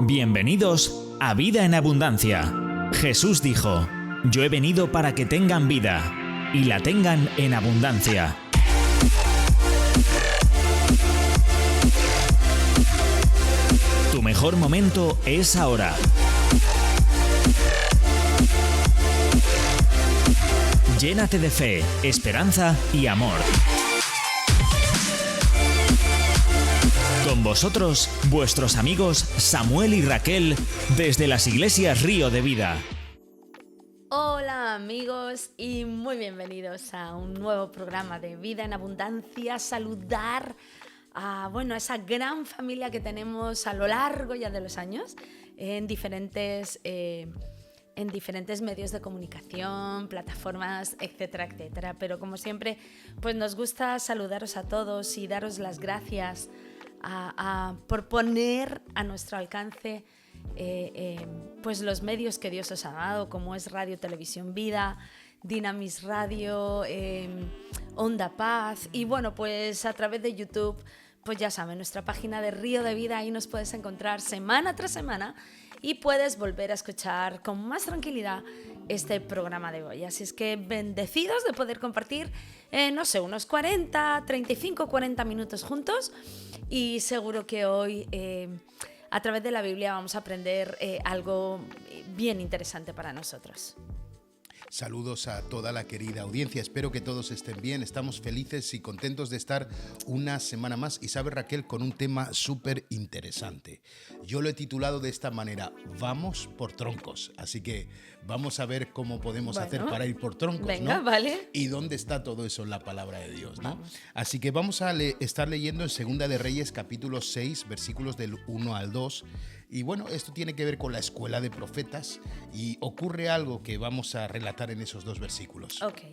Bienvenidos a Vida en Abundancia. Jesús dijo: Yo he venido para que tengan vida y la tengan en abundancia. Tu mejor momento es ahora. Llénate de fe, esperanza y amor. Con vosotros, vuestros amigos Samuel y Raquel, desde las iglesias Río de Vida. Hola amigos y muy bienvenidos a un nuevo programa de Vida en Abundancia. Saludar a esa gran familia que tenemos a lo largo ya de los años en diferentes medios de comunicación, plataformas, etcétera, etcétera. Pero como siempre, pues nos gusta saludaros a todos y daros las gracias por poner a nuestro alcance pues los medios que Dios os ha dado, como es Radio Televisión Vida, Dynamis Radio, Onda Paz y pues a través de YouTube, pues ya saben, nuestra página de Río de Vida, ahí nos puedes encontrar semana tras semana y puedes volver a escuchar con más tranquilidad este programa de hoy. Así es que bendecidos de poder compartir, unos 35, 40 minutos juntos, y seguro que hoy a través de la Biblia vamos a aprender algo bien interesante para nosotros. Saludos a toda la querida audiencia, espero que todos estén bien, estamos felices y contentos de estar una semana más y sabe Raquel, con un tema súper interesante. Yo lo he titulado de esta manera: vamos por troncos, así que vamos a ver cómo podemos hacer para ir por troncos, venga, ¿no? Vale. Y dónde está todo eso en la palabra de Dios, ¿no? Vamos. Así que vamos a estar leyendo en Segunda de Reyes capítulo 6, versículos del 1 al 2. Y esto tiene que ver con la escuela de profetas y ocurre algo que vamos a relatar en esos dos versículos. Ok.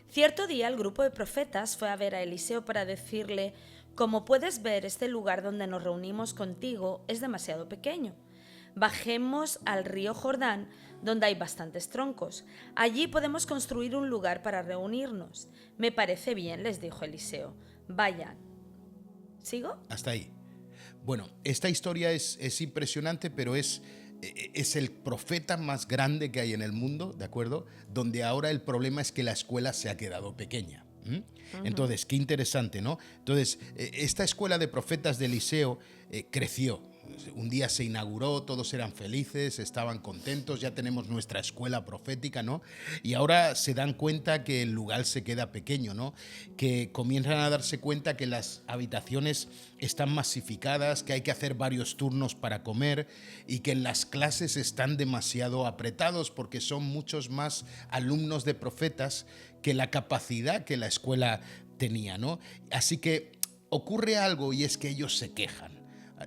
Cierto día el grupo de profetas fue a ver a Eliseo para decirle: como puedes ver, este lugar donde nos reunimos contigo es demasiado pequeño. Bajemos al río Jordán, donde hay bastantes troncos. Allí podemos construir un lugar para reunirnos. Me parece bien, les dijo Eliseo. Vayan. ¿Sigo? Hasta ahí. Bueno, esta historia es impresionante, pero es el profeta más grande que hay en el mundo, ¿de acuerdo? Donde ahora el problema es que la escuela se ha quedado pequeña. Entonces, qué interesante, ¿no? Entonces, esta escuela de profetas de Eliseo creció. Un día se inauguró, todos eran felices, estaban contentos, ya tenemos nuestra escuela profética, ¿no? Y ahora se dan cuenta que el lugar se queda pequeño, ¿no? Que comienzan a darse cuenta que las habitaciones están masificadas, que hay que hacer varios turnos para comer y que las clases están demasiado apretados porque son muchos más alumnos de profetas que la capacidad que la escuela tenía, ¿no? Así que ocurre algo y es que ellos se quejan.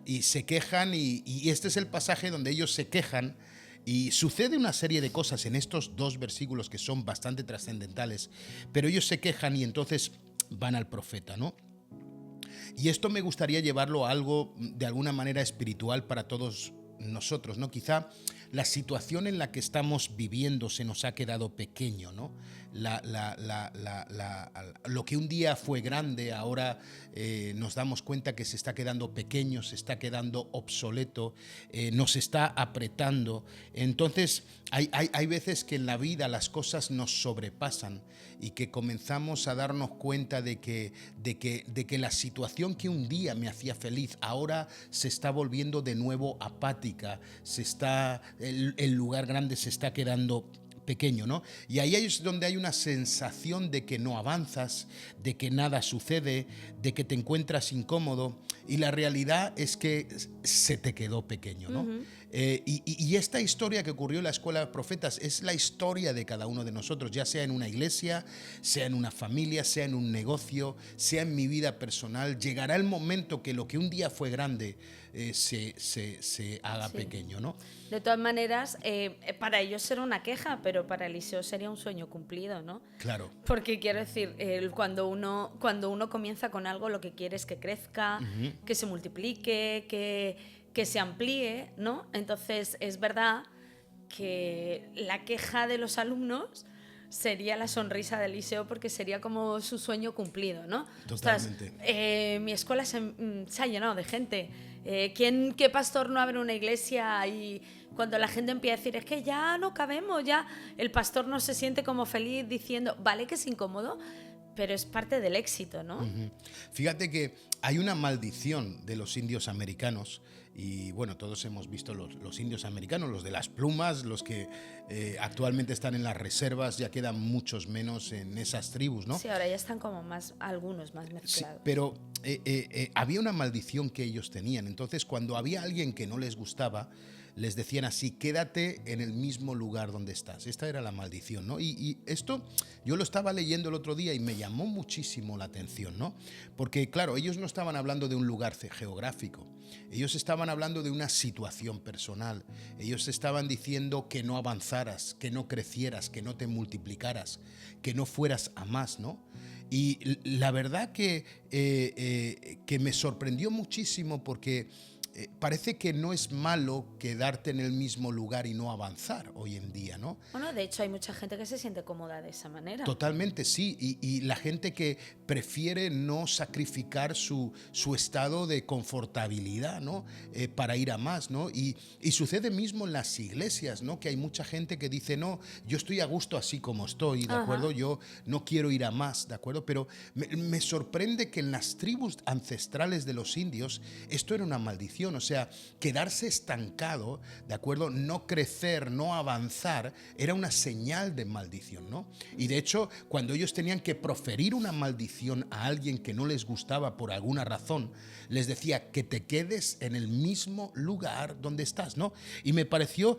Y se quejan y este es el pasaje donde ellos se quejan y sucede una serie de cosas en estos dos versículos que son bastante trascendentales, pero ellos se quejan y entonces van al profeta, ¿no? Y esto me gustaría llevarlo a algo de alguna manera espiritual para todos nosotros, ¿no? Quizá la situación en la que estamos viviendo se nos ha quedado pequeño, ¿no? Lo que un día fue grande, ahora nos damos cuenta que se está quedando pequeño, se está quedando obsoleto, nos está apretando. Entonces, hay veces que en la vida las cosas nos sobrepasan y que comenzamos a darnos cuenta de que la situación que un día me hacía feliz ahora se está volviendo de nuevo apática, el lugar grande se está quedando pequeño, ¿no? Y ahí es donde hay una sensación de que no avanzas, de que nada sucede, de que te encuentras incómodo, y la realidad es que se te quedó pequeño, ¿no? Y esta historia que ocurrió en la escuela de profetas es la historia de cada uno de nosotros, ya sea en una iglesia, sea en una familia, sea en un negocio, sea en mi vida personal. Llegará el momento que lo que un día fue grande se haga pequeño, ¿no? De todas maneras, para ellos era una queja, pero para Eliseo sería un sueño cumplido, ¿no? Claro. Porque quiero decir, cuando uno comienza con algo, lo que quiere es que crezca, que se multiplique, que se amplíe, ¿no? Entonces, es verdad que la queja de los alumnos sería la sonrisa de Eliseo, porque sería como su sueño cumplido, ¿no? Totalmente. Ostras, mi escuela se ha llenado de gente. ¿Qué pastor no abre una iglesia y cuando la gente empieza a decir es que ya no cabemos, ya el pastor no se siente como feliz diciendo, vale que es incómodo, pero es parte del éxito, ¿no? Fíjate que hay una maldición de los indios americanos y bueno, todos hemos visto los indios americanos, los de las plumas, los que actualmente están en las reservas, ya quedan muchos menos en esas tribus, ¿no? Sí, ahora ya están como algunos más mezclados. Sí, pero había una maldición que ellos tenían, entonces cuando había alguien que no les gustaba, les decían así, quédate en el mismo lugar donde estás. Esta era la maldición, ¿no? Y esto yo lo estaba leyendo el otro día y me llamó muchísimo la atención, ¿no? Porque, claro, ellos no estaban hablando de un lugar geográfico. Ellos estaban hablando de una situación personal. Ellos estaban diciendo que no avanzaras, que no crecieras, que no te multiplicaras, que no fueras a más, ¿no? Y la verdad que me sorprendió muchísimo porque parece que no es malo quedarte en el mismo lugar y no avanzar hoy en día, ¿no? Bueno, de hecho hay mucha gente que se siente cómoda de esa manera. Totalmente, sí. Y la gente que prefiere no sacrificar su estado de confortabilidad, ¿no? Para ir a más, ¿no? Y sucede mismo en las iglesias, ¿no? Que hay mucha gente que dice, no, yo estoy a gusto así como estoy, ¿de acuerdo? Yo no quiero ir a más, ¿de acuerdo? Pero me sorprende que en las tribus ancestrales de los indios esto era una maldición. O sea, quedarse estancado, ¿de acuerdo? No crecer, no avanzar, era una señal de maldición, ¿no? Y de hecho, cuando ellos tenían que proferir una maldición a alguien que no les gustaba por alguna razón, les decía que te quedes en el mismo lugar donde estás, ¿no? Y me pareció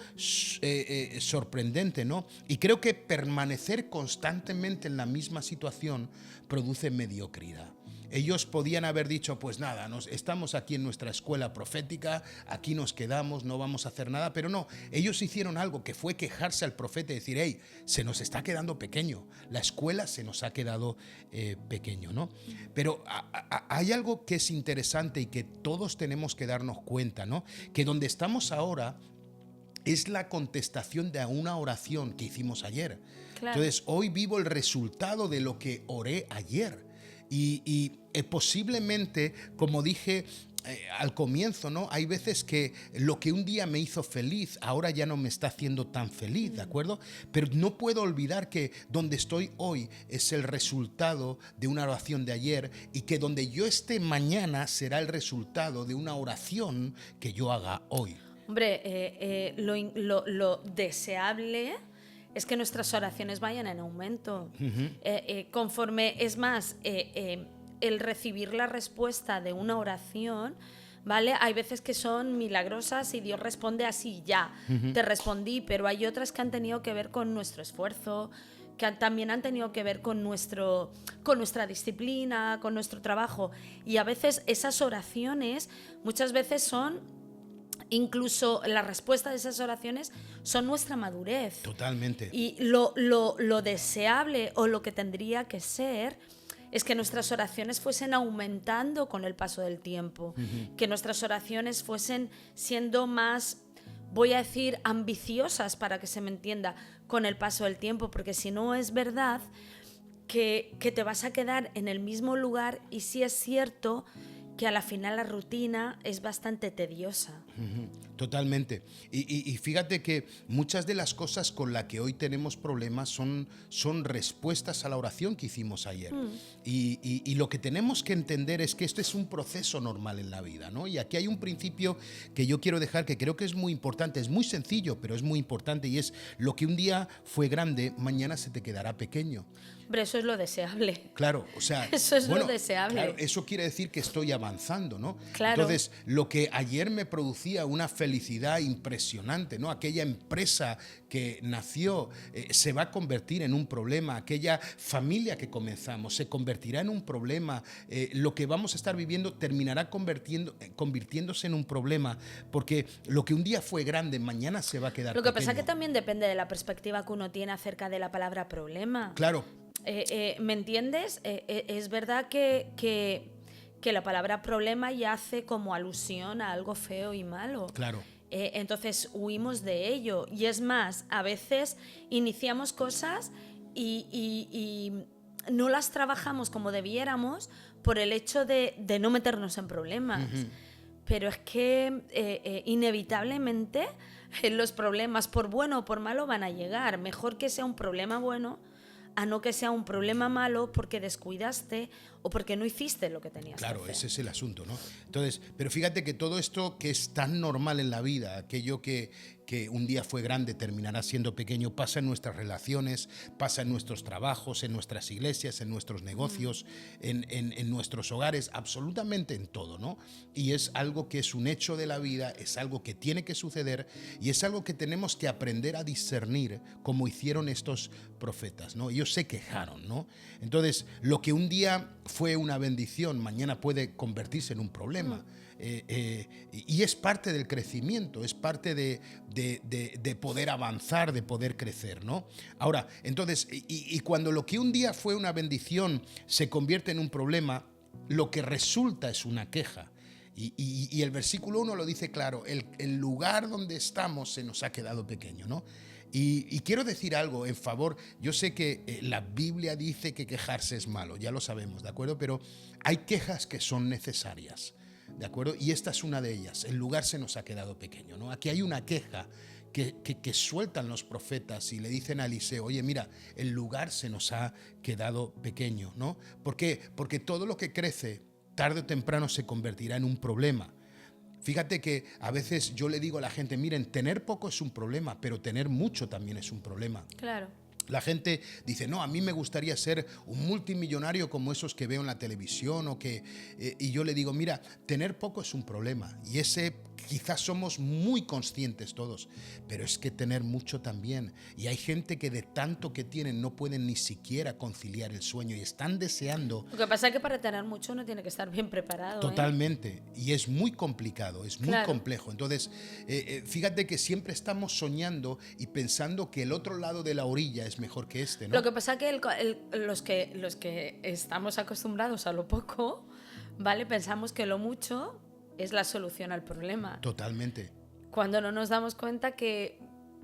sorprendente, ¿no? Y creo que permanecer constantemente en la misma situación produce mediocridad. Ellos podían haber dicho, pues nada, estamos aquí en nuestra escuela profética, aquí nos quedamos, no vamos a hacer nada, pero no, ellos hicieron algo que fue quejarse al profeta y decir, hey, se nos está quedando pequeño, la escuela se nos ha quedado pequeño, ¿no? Pero hay algo que es interesante y que todos tenemos que darnos cuenta, ¿no? Que donde estamos ahora es la contestación de una oración que hicimos ayer. Claro. Entonces, hoy vivo el resultado de lo que oré ayer. Y posiblemente, como dije al comienzo, ¿no? Hay veces que lo que un día me hizo feliz, ahora ya no me está haciendo tan feliz, ¿de acuerdo? Pero no puedo olvidar que donde estoy hoy es el resultado de una oración de ayer y que donde yo esté mañana será el resultado de una oración que yo haga hoy. Hombre, lo deseable es que nuestras oraciones vayan en aumento. Conforme, es más, el recibir la respuesta de una oración, ¿vale? Hay veces que son milagrosas y Dios responde así, ya, te respondí, pero hay otras que han tenido que ver con nuestro esfuerzo, que también han tenido que ver con nuestra disciplina, con nuestro trabajo. Y a veces esas oraciones muchas veces son... Incluso la respuesta de esas oraciones son nuestra madurez. Totalmente. Y lo deseable o lo que tendría que ser es que nuestras oraciones fuesen aumentando con el paso del tiempo. Que nuestras oraciones fuesen siendo más, voy a decir, ambiciosas, para que se me entienda, con el paso del tiempo. Porque si no, es verdad que te vas a quedar en el mismo lugar, y sí es cierto que a la final la rutina es bastante tediosa. Totalmente. Y fíjate que muchas de las cosas con las que hoy tenemos problemas son respuestas a la oración que hicimos ayer. Y lo que tenemos que entender es que esto es un proceso normal en la vida, ¿no? Y aquí hay un principio que yo quiero dejar, que creo que es muy importante, es muy sencillo, pero es muy importante, y es: lo que un día fue grande, mañana se te quedará pequeño. Hombre, eso es lo deseable. Claro, o sea... Eso es lo deseable. Claro, eso quiere decir que estoy avanzando, ¿no? Claro. Entonces, lo que ayer me producía una felicidad impresionante, ¿no? Aquella empresa que nació se va a convertir en un problema. Aquella familia que comenzamos se convertirá en un problema. Lo que vamos a estar viviendo terminará convirtiéndose en un problema, porque lo que un día fue grande, mañana se va a quedar pequeño. Lo que pasa es que también depende de la perspectiva que uno tiene acerca de la palabra problema. Claro. ¿Me entiendes? Es verdad que la palabra problema ya hace como alusión a algo feo y malo. Claro. Entonces huimos de ello. Y es más, a veces iniciamos cosas y no las trabajamos como debiéramos por el hecho de no meternos en problemas. Pero es que inevitablemente los problemas, por bueno o por malo, van a llegar. Mejor que sea un problema bueno a no que sea un problema malo porque descuidaste o porque no hiciste lo que tenías que hacer. Claro, ese es el asunto, ¿no? Entonces, pero fíjate que todo esto que es tan normal en la vida, aquello que un día fue grande terminará siendo pequeño, pasa en nuestras relaciones, pasa en nuestros trabajos, en nuestras iglesias, en nuestros negocios, en nuestros hogares, absolutamente en todo, ¿no? Y es algo que es un hecho de la vida, es algo que tiene que suceder y es algo que tenemos que aprender a discernir como hicieron estos profetas, ¿no? Ellos se quejaron, ¿no? Entonces, lo que un día fue una bendición, mañana puede convertirse en un problema. Y es parte del crecimiento, es parte de poder avanzar, de poder crecer, ¿no? Ahora, entonces, y cuando lo que un día fue una bendición se convierte en un problema, lo que resulta es una queja. Y el versículo 1 lo dice claro, el lugar donde estamos se nos ha quedado pequeño, ¿no? Y quiero decir algo en favor, yo sé que la Biblia dice que quejarse es malo, ya lo sabemos, ¿de acuerdo? Pero hay quejas que son necesarias, ¿de acuerdo? Y esta es una de ellas, el lugar se nos ha quedado pequeño, ¿no? Aquí hay una queja que sueltan los profetas y le dicen a Eliseo, oye, mira, el lugar se nos ha quedado pequeño, ¿no? ¿Por qué? Porque todo lo que crece, tarde o temprano se convertirá en un problema. Fíjate que a veces yo le digo a la gente, miren, tener poco es un problema, pero tener mucho también es un problema. Claro. La gente dice, no, a mí me gustaría ser un multimillonario como esos que veo en la televisión y yo le digo, mira, tener poco es un problema y ese quizás somos muy conscientes todos, pero es que tener mucho también. Y hay gente que de tanto que tienen no pueden ni siquiera conciliar el sueño y están deseando. Lo que pasa es que para tener mucho uno tiene que estar bien preparado. Totalmente. Y es muy complicado, es muy complejo. Entonces, fíjate que siempre estamos soñando y pensando que el otro lado de la orilla es mejor que este, ¿no? Lo que pasa es que los que estamos acostumbrados a lo poco, ¿vale? Pensamos que lo mucho es la solución al problema. Totalmente. Cuando no nos damos cuenta que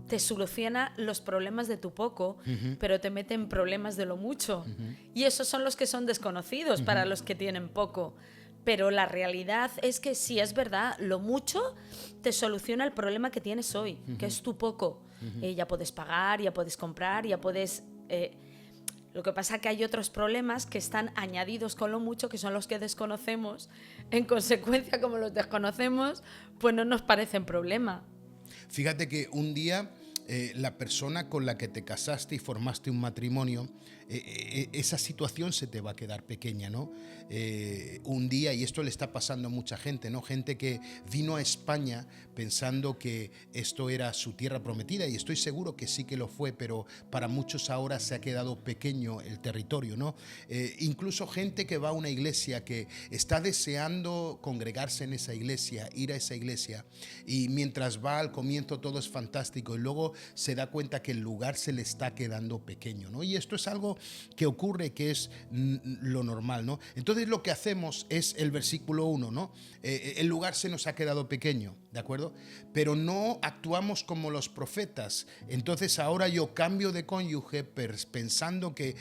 te soluciona los problemas de tu poco, pero te mete en problemas de lo mucho. Y esos son los que son desconocidos para los que tienen poco. Pero la realidad es que sí, es verdad, lo mucho te soluciona el problema que tienes hoy, que es tu poco. Ya puedes pagar, ya puedes comprar, ya puedes... Lo que pasa es que hay otros problemas que están añadidos con lo mucho, que son los que desconocemos. En consecuencia, como los desconocemos, pues no nos parecen problema. Fíjate que un día la persona con la que te casaste y formaste un matrimonio, esa situación se te va a quedar pequeña, ¿no? Un día, y esto le está pasando a mucha gente, ¿no? Gente que vino a España pensando que esto era su tierra prometida, y estoy seguro que sí que lo fue, pero para muchos ahora se ha quedado pequeño el territorio, ¿no? Incluso gente que va a una iglesia, que está deseando congregarse en esa iglesia, ir a esa iglesia, y mientras va al comienzo todo es fantástico, y luego se da cuenta que el lugar se le está quedando pequeño, ¿no? Y esto es algo que ocurre, que es lo normal, ¿no? Entonces lo que hacemos es el versículo 1, ¿no? El lugar se nos ha quedado pequeño, ¿de acuerdo? Pero no actuamos como los profetas. Entonces ahora yo cambio de cónyuge pensando que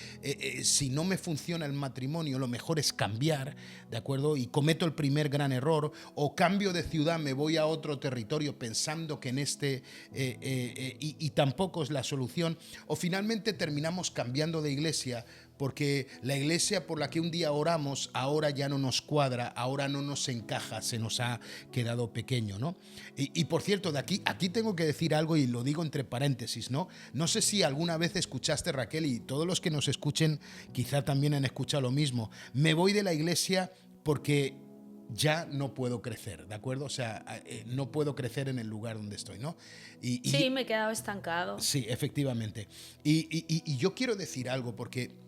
si no me funciona el matrimonio, lo mejor es cambiar, ¿de acuerdo? Y cometo el primer gran error, o cambio de ciudad, me voy a otro territorio pensando que en este y tampoco es la solución, o finalmente terminamos cambiando de iglesia porque la iglesia por la que un día oramos ahora ya no nos cuadra, ahora no nos encaja, se nos ha quedado pequeño, ¿no? Y por cierto, aquí tengo que decir algo y lo digo entre paréntesis, ¿no? No sé si alguna vez escuchaste, Raquel, y todos los que nos escuchen quizá también han escuchado lo mismo, me voy de la iglesia porque ya no puedo crecer, ¿de acuerdo? O sea, no puedo crecer en el lugar donde estoy, ¿no? Sí, me he quedado estancado. Sí, efectivamente. Y yo quiero decir algo, porque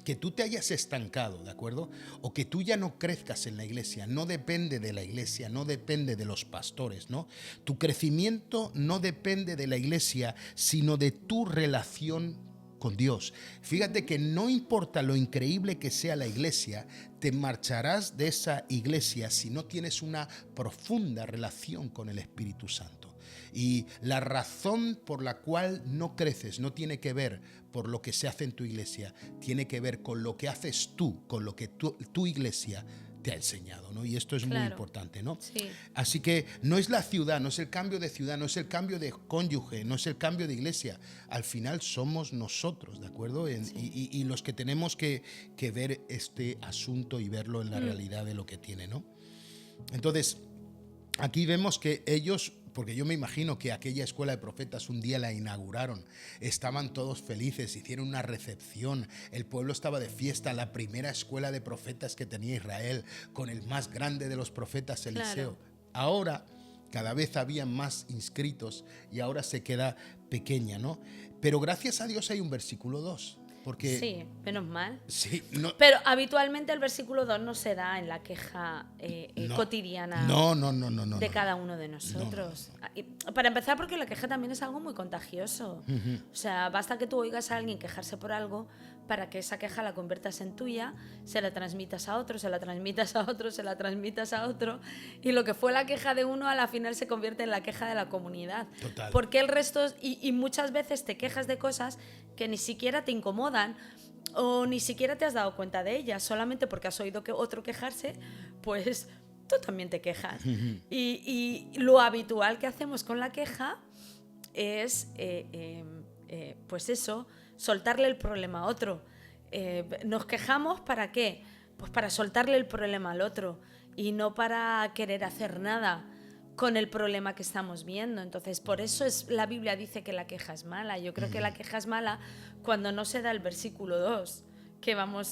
que tú te hayas estancado, ¿de acuerdo? O que tú ya no crezcas en la iglesia, no depende de la iglesia, no depende de los pastores, ¿no? Tu crecimiento no depende de la iglesia, sino de tu relación con Dios. Fíjate que no importa lo increíble que sea la iglesia, te marcharás de esa iglesia si no tienes una profunda relación con el Espíritu Santo. Y la razón por la cual no creces no tiene que ver por lo que se hace en tu iglesia, tiene que ver con lo que haces tú, con lo que tu iglesia te ha enseñado, ¿no? Y esto es muy importante, ¿no? Sí. Así que no es la ciudad, no es el cambio de ciudad, no es el cambio de cónyuge, no es el cambio de iglesia. Al final somos nosotros, ¿de acuerdo? Y los que tenemos que ver este asunto y verlo en la realidad de lo que tiene, ¿no? Entonces, aquí vemos que ellos, porque yo me imagino que aquella escuela de profetas un día la inauguraron, estaban todos felices, hicieron una recepción, el pueblo estaba de fiesta, la primera escuela de profetas que tenía Israel, con el más grande de los profetas, Eliseo. Claro. Ahora cada vez había más inscritos y ahora se queda pequeña, ¿no? Pero gracias a Dios hay un versículo 2. Porque, sí, menos mal. Sí, no, pero habitualmente el versículo 2 no se da en la queja cotidiana de cada uno de nosotros. Para empezar, porque la queja también es algo muy contagioso. O sea, basta que tú oigas a alguien quejarse por algo para que esa queja la conviertas en tuya, se la transmitas a otro, se la transmitas a otro, se la transmitas a otro, y lo que fue la queja de uno a la final se convierte en la queja de la comunidad. Total. Porque el resto, y muchas veces te quejas de cosas que ni siquiera te incomodan o ni siquiera te has dado cuenta de ellas, solamente porque has oído que otro quejarse, pues tú también te quejas. Y lo habitual que hacemos con la queja es, pues eso, soltarle el problema a otro. Nos quejamos ¿para qué? Pues para soltarle el problema al otro y no para querer hacer nada con el problema que estamos viendo. Entonces, por eso la Biblia dice que la queja es mala. Yo creo que la queja es mala cuando no se da el versículo 2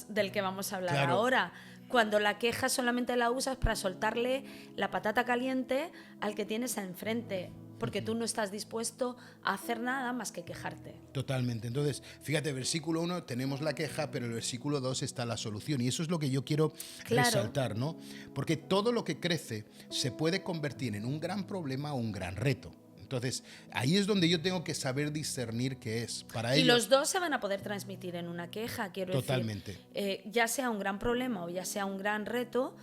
del que vamos a hablar ahora. Cuando la queja solamente la usas para soltarle la patata caliente al que tienes enfrente, porque tú no estás dispuesto a hacer nada más que quejarte. Totalmente. Entonces, fíjate, versículo 1 tenemos la queja, pero en el versículo 2 está la solución. Y eso es lo que yo quiero resaltar, ¿no? Porque todo lo que crece se puede convertir en un gran problema o un gran reto. Entonces, ahí es donde yo tengo que saber discernir qué es. Para ellos, los dos se van a poder transmitir en una queja, quiero totalmente. decir. Ya sea un gran problema o ya sea un gran reto,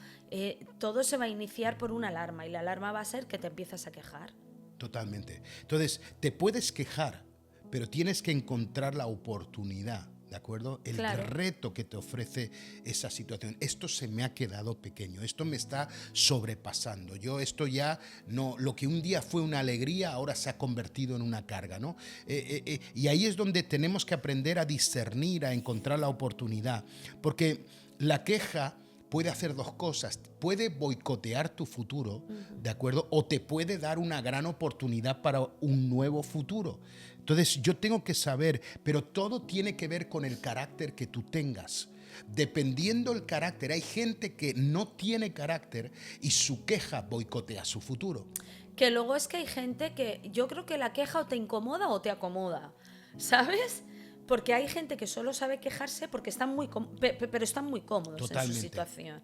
todo se va a iniciar por una alarma, y la alarma va a ser que te empiezas a quejar. Totalmente. Entonces, te puedes quejar, pero tienes que encontrar la oportunidad, ¿de acuerdo? El reto que te ofrece esa situación. Esto se me ha quedado pequeño, esto me está sobrepasando. Esto ya no, lo que un día fue una alegría, ahora se ha convertido en una carga, ¿no? Y ahí es donde tenemos que aprender a discernir, a encontrar la oportunidad, porque la queja puede hacer dos cosas. Puede boicotear tu futuro, ¿de acuerdo? O te puede dar una gran oportunidad para un nuevo futuro. Entonces, yo tengo que saber, pero todo tiene que ver con el carácter que tú tengas. Dependiendo del carácter, hay gente que no tiene carácter y su queja boicotea su futuro. Que luego es que hay gente que yo creo que la queja o te incomoda o te acomoda, ¿sabes? Porque hay gente que solo sabe quejarse porque están pero están muy cómodos Totalmente. En su situación,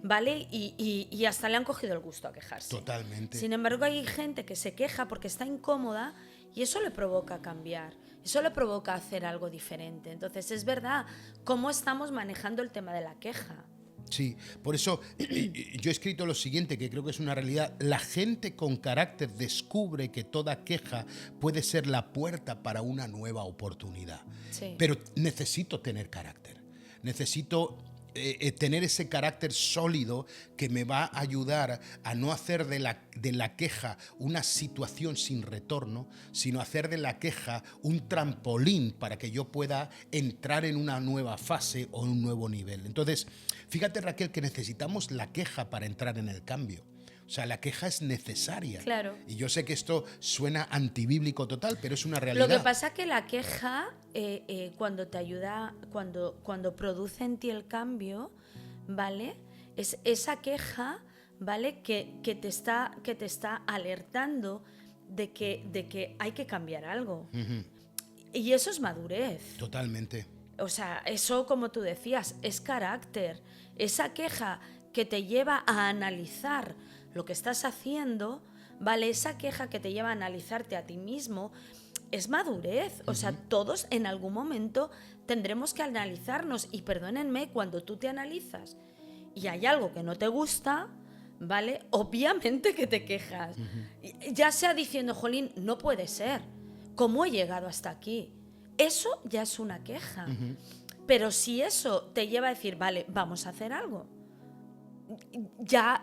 ¿vale? Y hasta le han cogido el gusto a quejarse. Totalmente. Sin embargo, hay gente que se queja porque está incómoda y eso le provoca cambiar, eso le provoca hacer algo diferente. Entonces, es verdad, ¿cómo estamos manejando el tema de la queja? Sí, por eso yo he escrito lo siguiente, que creo que es una realidad. La gente con carácter descubre que toda queja puede ser la puerta para una nueva oportunidad. Sí. Pero necesito tener carácter, necesito tener ese carácter sólido que me va a ayudar a no hacer de la queja una situación sin retorno, sino hacer de la queja un trampolín para que yo pueda entrar en una nueva fase o un nuevo nivel. Entonces, fíjate, Raquel, que necesitamos la queja para entrar en el cambio. O sea, la queja es necesaria. Claro. Y yo sé que esto suena antibíblico total, pero es una realidad. Lo que pasa es que la queja, cuando te ayuda, cuando produce en ti el cambio, ¿vale? Es esa queja, ¿vale? Que te está alertando de que hay que cambiar algo. Y eso es madurez. Totalmente. O sea, eso, como tú decías, es carácter. Esa queja que te lleva a analizar lo que estás haciendo, ¿vale? Esa queja que te lleva a analizarte a ti mismo, es madurez. O sea, todos en algún momento tendremos que analizarnos. Y perdónenme, cuando tú te analizas y hay algo que no te gusta, ¿vale? Obviamente que te quejas. Ya sea diciendo, jolín, no puede ser. ¿Cómo he llegado hasta aquí? Eso ya es una queja. Pero si eso te lleva a decir, vale, vamos a hacer algo, ya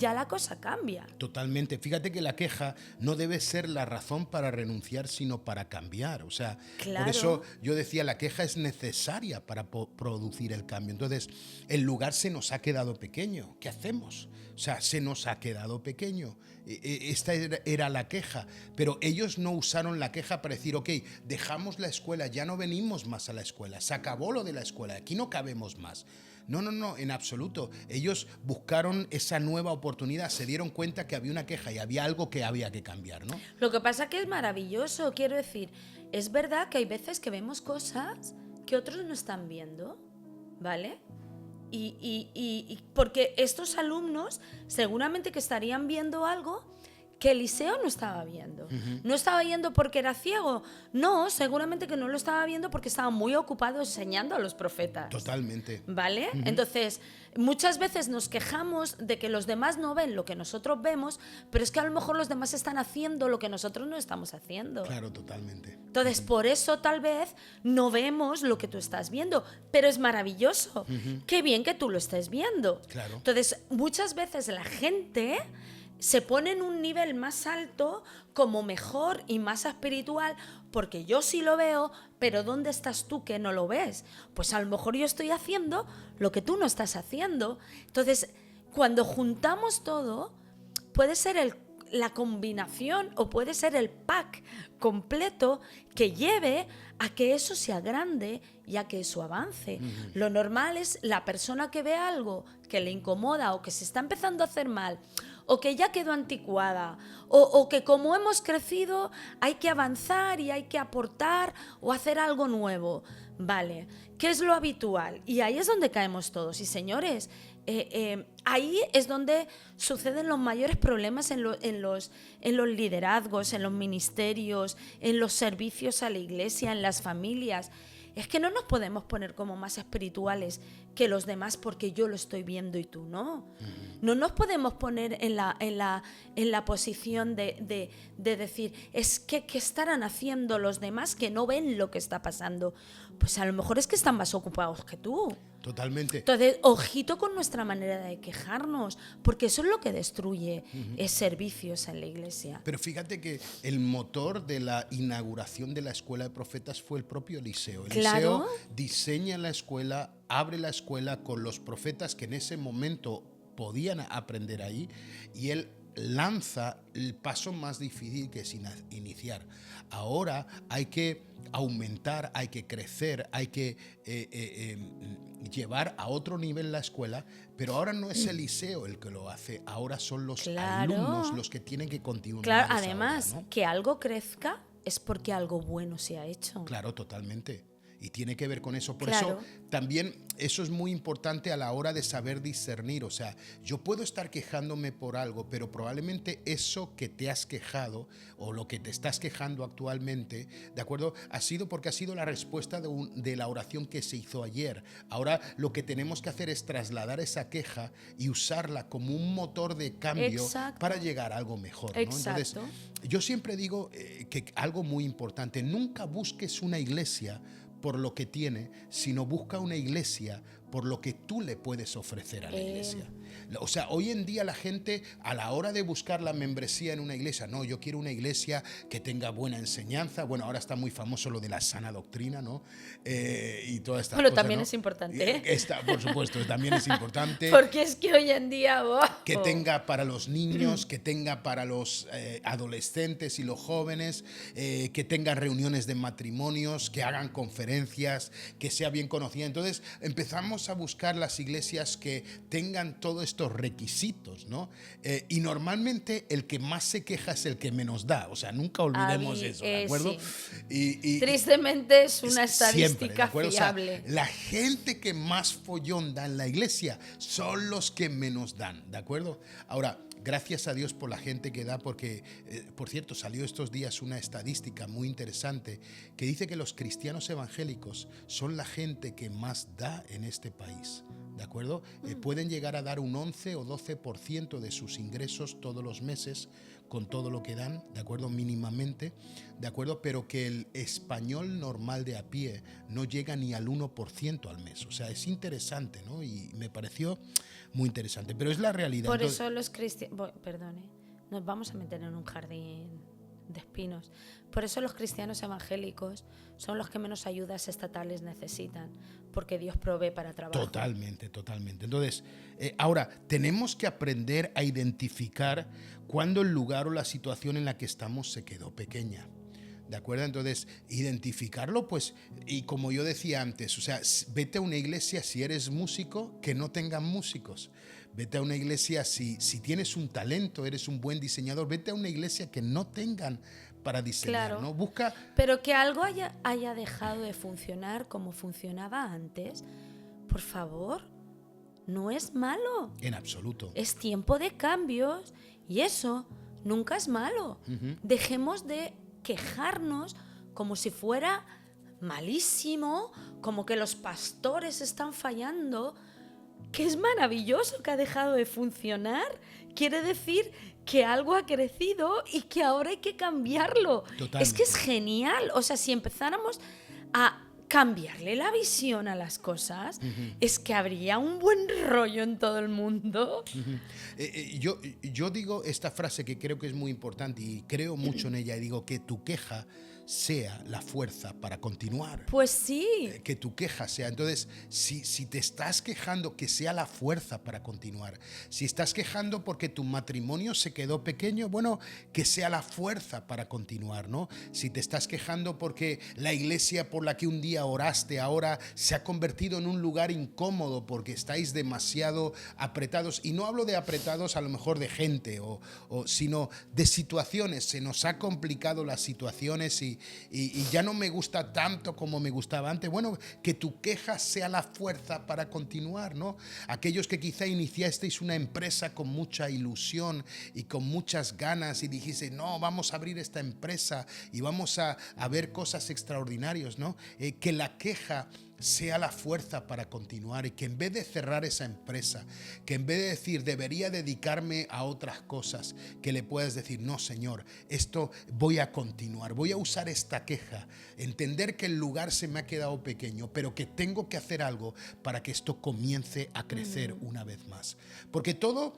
la cosa cambia. Totalmente. Fíjate que la queja no debe ser la razón para renunciar, sino para cambiar. O sea, Claro. por eso yo decía, la queja es necesaria para producir el cambio. Entonces, el lugar se nos ha quedado pequeño. ¿Qué hacemos? O sea, se nos ha quedado pequeño. Esta era la queja. Pero ellos no usaron la queja para decir, ok, dejamos la escuela, ya no venimos más a la escuela, se acabó lo de la escuela, aquí no cabemos más. No, en absoluto. Ellos buscaron esa nueva oportunidad, se dieron cuenta que había una queja y había algo que había que cambiar, ¿no? Lo que pasa que es maravilloso, quiero decir, es verdad que hay veces que vemos cosas que otros no están viendo, ¿vale? Y porque estos alumnos seguramente que estarían viendo algo que Eliseo no estaba viendo. No estaba viendo porque era ciego. No, seguramente que no lo estaba viendo porque estaba muy ocupado enseñando a los profetas. Totalmente. ¿Vale? Entonces, muchas veces nos quejamos de que los demás no ven lo que nosotros vemos, pero es que a lo mejor los demás están haciendo lo que nosotros no estamos haciendo. Claro, totalmente. Entonces, por eso tal vez no vemos lo que tú estás viendo, pero es maravilloso. Qué bien que tú lo estés viendo. Claro. Entonces, muchas veces la gente se pone en un nivel más alto como mejor y más espiritual porque yo sí lo veo, pero ¿dónde estás tú que no lo ves? Pues a lo mejor yo estoy haciendo lo que tú no estás haciendo. Entonces, cuando juntamos todo, puede ser la combinación o puede ser el pack completo que lleve a que eso sea grande y a que eso avance. Lo normal es la persona que ve algo que le incomoda o que se está empezando a hacer mal o que ya quedó anticuada o que como hemos crecido hay que avanzar y hay que aportar o hacer algo nuevo. Vale, ¿qué es lo habitual? Y ahí es donde caemos todos. Y señores, ahí es donde suceden los mayores problemas en los liderazgos, en los ministerios, en los servicios a la iglesia, en las familias. Es que no nos podemos poner como más espirituales que los demás porque yo lo estoy viendo y tú no. No nos podemos poner en la posición de decir, es que ¿qué estarán haciendo los demás que no ven lo que está pasando? Pues a lo mejor es que están más ocupados que tú. Totalmente. Entonces, ojito con nuestra manera de quejarnos, porque eso es lo que destruye servicios en la iglesia. Pero fíjate que el motor de la inauguración de la escuela de profetas fue el propio Eliseo. Claro. Eliseo diseña la escuela, abre la escuela con los profetas que en ese momento podían aprender ahí, y él lanza el paso más difícil que es iniciar. Ahora hay que aumentar, hay que crecer, hay que llevar a otro nivel la escuela, pero ahora no es Eliseo el que lo hace, ahora son los alumnos los que tienen que continuar. Claro, además, ¿no? Que algo crezca es porque algo bueno se ha hecho. Claro, totalmente. Y tiene que ver con eso. Por Claro. eso también eso es muy importante a la hora de saber discernir. O sea, yo puedo estar quejándome por algo, pero probablemente eso que te has quejado o lo que te estás quejando actualmente, ¿de acuerdo? Ha sido porque ha sido la respuesta de la oración que se hizo ayer. Ahora lo que tenemos que hacer es trasladar esa queja y usarla como un motor de cambio. Exacto. Para llegar a algo mejor, ¿no? Exacto. Entonces, yo siempre digo que algo muy importante, nunca busques una iglesia por lo que tiene, sino busca una iglesia por lo que tú le puedes ofrecer a la iglesia. O sea, hoy en día la gente a la hora de buscar la membresía en una iglesia, no, yo quiero una iglesia que tenga buena enseñanza. Bueno, ahora está muy famoso lo de la sana doctrina, ¿no? Y toda esta Bueno, cosa, también ¿no? es importante, ¿eh? Por supuesto, también es importante. Porque es que hoy en día... Que tenga para los niños, que tenga para los adolescentes y los jóvenes, que tenga reuniones de matrimonios, que hagan conferencias, que sea bien conocida. Entonces empezamos a buscar las iglesias que tengan todos estos requisitos, ¿no? Y normalmente el que más se queja es el que menos da. O sea, nunca olvidemos eso, ¿de acuerdo? Sí. Y tristemente es una siempre, ¿de estadística acuerdo? O sea, fiable. la gente que más follón da en la iglesia son los que menos dan, ¿de acuerdo? Ahora, gracias a Dios por la gente que da, porque, por cierto, salió estos días una estadística muy interesante que dice que los cristianos evangélicos son la gente que más da en este país. ¿De acuerdo? Pueden llegar a dar un 11 o 12% de sus ingresos todos los meses con todo lo que dan, ¿de acuerdo? Mínimamente, ¿de acuerdo? Pero que el español normal de a pie no llega ni al 1% al mes. O sea, es interesante, ¿no? Y me pareció muy interesante, pero es la realidad. Por Entonces, eso los cristianos... Perdone, nos vamos a meter en un jardín de espinos. Por eso los cristianos evangélicos son los que menos ayudas estatales necesitan, porque Dios provee para trabajo. totalmente, totalmente. Entonces, ahora, tenemos que aprender a identificar cuándo el lugar o la situación en la que estamos se quedó pequeña. ¿De acuerdo? Entonces, identificarlo, pues, y como yo decía antes, o sea, vete a una iglesia si eres músico, que no tengan músicos. Vete a una iglesia si tienes un talento, eres un buen diseñador, vete a una iglesia que no tengan para diseñar, Claro. ¿no? Busca... Pero que algo haya dejado de funcionar como funcionaba antes, por favor, no es malo. En absoluto. Es tiempo de cambios y eso nunca es malo. Dejemos de quejarnos como si fuera malísimo, como que los pastores están fallando, que es maravilloso que ha dejado de funcionar. Quiere decir que algo ha crecido y que ahora hay que cambiarlo. Totalmente. Es que es genial. O sea, si empezáramos a cambiarle la visión a las cosas, es que habría un buen rollo en todo el mundo. Yo digo esta frase que creo que es muy importante y creo mucho en ella, y digo que tu queja sea la fuerza para continuar. Pues sí. Que tu queja sea. Entonces, si te estás quejando, que sea la fuerza para continuar. Si estás quejando porque tu matrimonio se quedó pequeño, bueno, que sea la fuerza para continuar, ¿no? Si te estás quejando porque la iglesia por la que un día oraste ahora se ha convertido en un lugar incómodo porque estáis demasiado apretados, y no hablo de apretados a lo mejor de gente, sino de situaciones. Se nos ha complicado las situaciones y ya no me gusta tanto como me gustaba antes. Bueno, que tu queja sea la fuerza para continuar, ¿no? Aquellos que quizá iniciasteis una empresa con mucha ilusión y con muchas ganas y dijiste, no, vamos a abrir esta empresa y vamos a ver cosas extraordinarias, ¿no? Que la queja sea la fuerza para continuar, y que en vez de cerrar esa empresa, que en vez de decir debería dedicarme a otras cosas, que le puedas decir, no, Señor, esto voy a continuar, voy a usar esta queja, entender que el lugar se me ha quedado pequeño, pero que tengo que hacer algo para que esto comience a crecer una vez más. Porque todo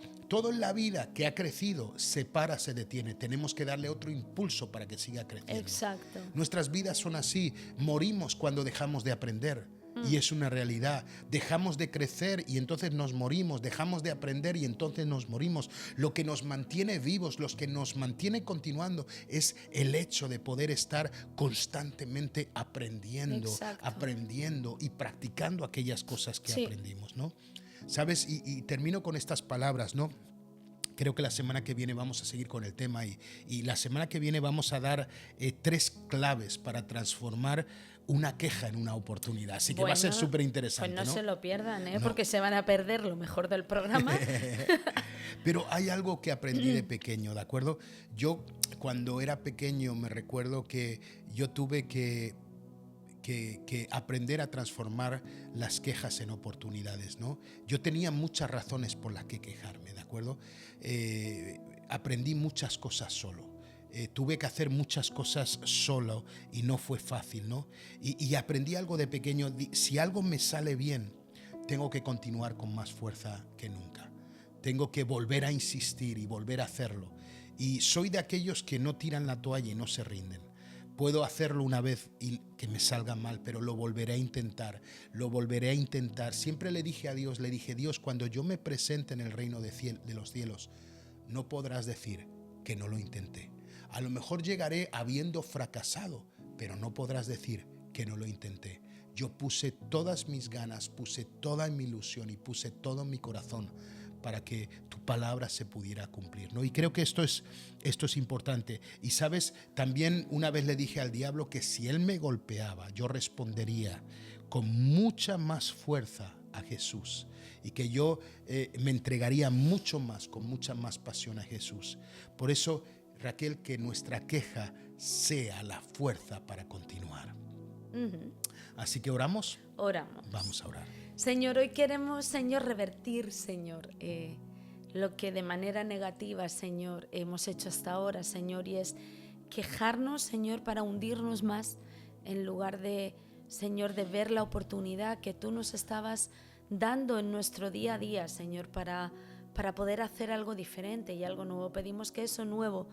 en la vida que ha crecido se para, se detiene. Tenemos que darle otro impulso para que siga creciendo. Exacto. Nuestras vidas son así. Morimos cuando dejamos de aprender. Y es una realidad. Dejamos de crecer y entonces nos morimos. Dejamos de aprender y entonces nos morimos. Lo que nos mantiene vivos, lo que nos mantiene continuando, es el hecho de poder estar constantemente aprendiendo, Exacto. aprendiendo y practicando aquellas cosas que aprendimos, ¿no? ¿Sabes? Y termino con estas palabras, ¿no? Creo que la semana que viene vamos a seguir con el tema y la semana que viene vamos a dar 3 claves para transformar una queja en una oportunidad. Así que va a ser súper interesante. Pues no se lo pierdan, No. porque se van a perder lo mejor del programa. Pero hay algo que aprendí de pequeño, ¿de acuerdo? Yo cuando era pequeño me recuerdo que yo tuve que aprender a transformar las quejas en oportunidades, ¿no? Yo tenía muchas razones por las que quejarme, ¿de acuerdo? Aprendí muchas cosas solo. Tuve que hacer muchas cosas solo y no fue fácil, ¿no? Y aprendí algo de pequeño. Si algo me sale bien, tengo que continuar con más fuerza que nunca. Tengo que volver a insistir y volver a hacerlo. Y soy de aquellos que no tiran la toalla y no se rinden. Puedo hacerlo una vez y que me salga mal, pero lo volveré a intentar, lo volveré a intentar. Siempre le dije a Dios, Dios, cuando yo me presente en el reino de los cielos, no podrás decir que no lo intenté. A lo mejor llegaré habiendo fracasado, pero no podrás decir que no lo intenté. Yo puse todas mis ganas, puse toda mi ilusión y puse todo mi corazón para que tu palabra se pudiera cumplir, ¿no? Y creo que esto es importante. Y sabes, también una vez le dije al diablo que si él me golpeaba, yo respondería con mucha más fuerza a Jesús y que yo me entregaría mucho más, con mucha más pasión a Jesús. Por eso, Raquel, que nuestra queja sea la fuerza para continuar. Así que oramos. Oramos. Vamos a orar. Señor, hoy queremos, Señor, revertir, Señor, lo que de manera negativa, Señor, hemos hecho hasta ahora, Señor, y es quejarnos, Señor, para hundirnos más en lugar de, Señor, de ver la oportunidad que tú nos estabas dando en nuestro día a día, Señor, para poder hacer algo diferente y algo nuevo. Pedimos que eso nuevo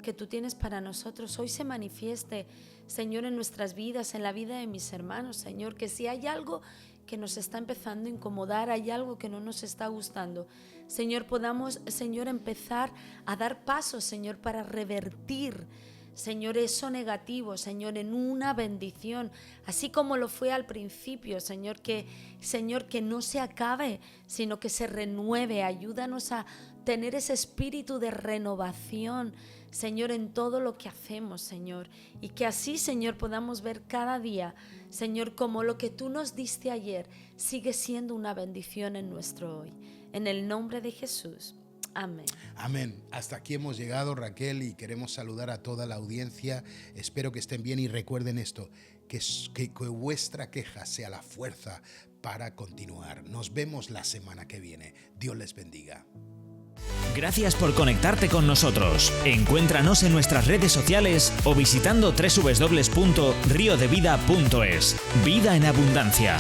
que tú tienes para nosotros hoy se manifieste, Señor, en nuestras vidas, en la vida de mis hermanos, Señor, que si hay algo que nos está empezando a incomodar, hay algo que no nos está gustando, Señor, podamos, Señor, empezar a dar pasos, Señor, para revertir, Señor, eso negativo, Señor, en una bendición, así como lo fue al principio, Señor, que no se acabe, sino que se renueve. Ayúdanos a tener ese espíritu de renovación, Señor, en todo lo que hacemos, Señor, y que así, Señor, podamos ver cada día, Señor, como lo que tú nos diste ayer sigue siendo una bendición en nuestro hoy. En el nombre de Jesús. Amén. Amén. Hasta aquí hemos llegado, Raquel, y queremos saludar a toda la audiencia. Espero que estén bien y recuerden esto, que vuestra queja sea la fuerza para continuar. Nos vemos la semana que viene. Dios les bendiga. Gracias por conectarte con nosotros. Encuéntranos en nuestras redes sociales o visitando www.riodevida.es. Vida en abundancia.